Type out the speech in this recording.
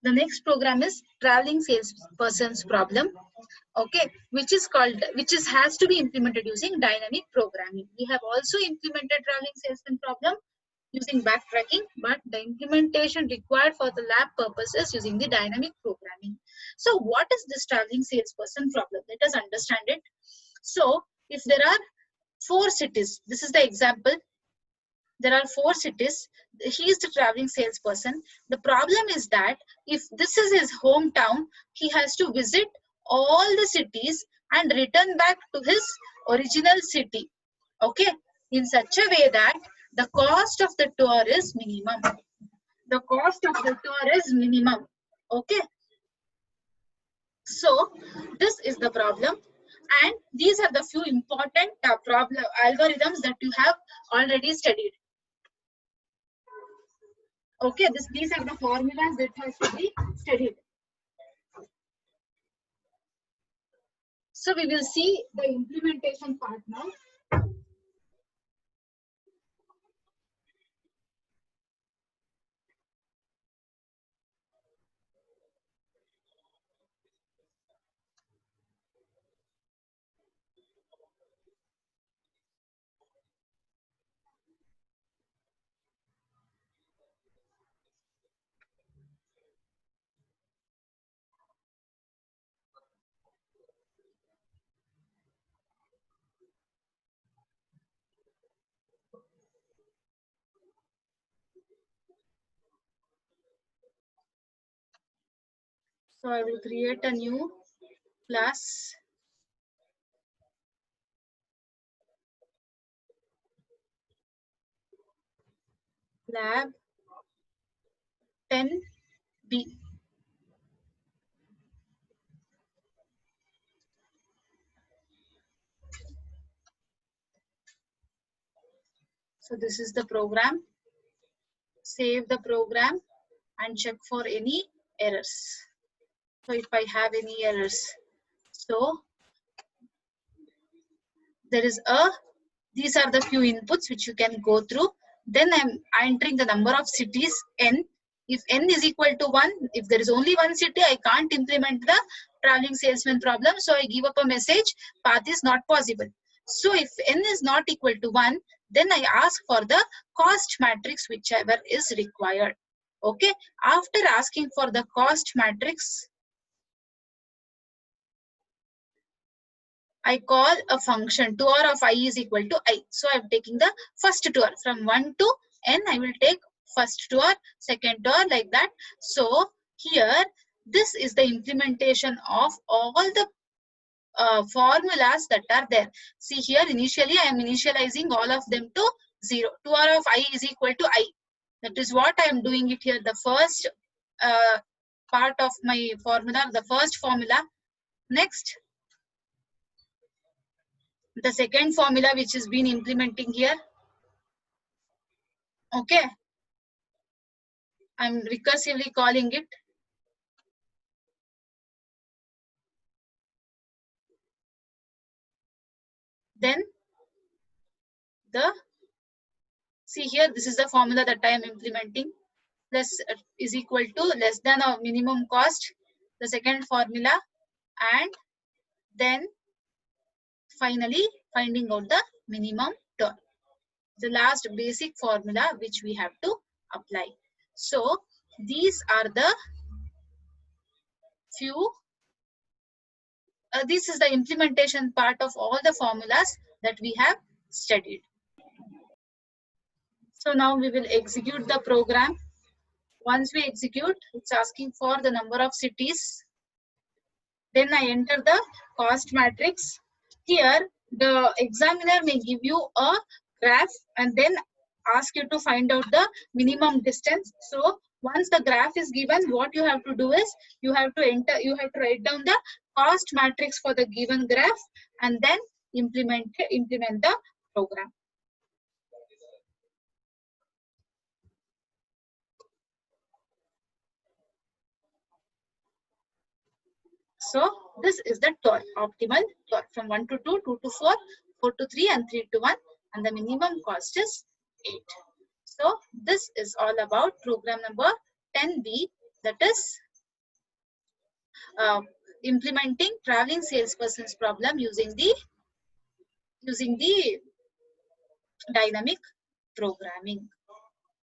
The next program is traveling salesperson's problem. Okay, which has to be implemented using dynamic programming. We have also implemented traveling salesman problem using backtracking, but the implementation required for the lab purposes using the dynamic programming. So what is this traveling salesperson problem? Let us understand it. So if there are 4 cities, this is the example. There are 4 cities. He is the traveling salesperson. The problem is that if this is his hometown, he has to visit all the cities and return back to his original city. Okay, in such a way that the cost of the tour is minimum. The cost of the tour is minimum. Okay, so this is the problem, and these are the few important problem algorithms that you have already studied. Okay, these are the formulas that has to be studied. So we will see the implementation part now. So I will create a new class. Lab 10B. So this is the program. Save the program and check for any errors. So if I have any errors, so there is these are the few inputs which you can go through. Then I'm entering the number of cities n. If n is equal to 1, if there is only one city, I can't implement the traveling salesman problem. So I give up a message, path is not possible. So if n is not equal to 1, then I ask for the cost matrix whichever is required. Okay, after asking for the cost matrix, I call a function tour of I is equal to I. So I'm taking the first tour from 1 to n. I will take first tour, second tour, like that. So here, this is the implementation of all the formulas that are there. See here, initially I am initializing all of them to 0. Tour of I is equal to I. That is what I am doing it here. The first part of my formula, the first formula. Next, the second formula which is been implementing here. Okay, I'm recursively calling it. Then see here, this is the formula that I am implementing. Plus is equal to less than a minimum cost, the second formula, and then finally finding out the minimum term. The last basic formula which we have to apply. So these are the few, this is the implementation part of all the formulas that we have studied. So now we will execute the program. Once we execute, it's asking for the number of cities. Then I enter the cost matrix. Here, the examiner may give you a graph and then ask you to find out the minimum distance. So once the graph is given, what you have to do is you have to write down the cost matrix for the given graph and then implement the program. So this is the optimal tour from 1 to 2, 2 to 4, 4 to 3, and 3 to 1, and the minimum cost is 8. So this is all about program number 10B, that is implementing traveling salesperson's problem using the dynamic programming.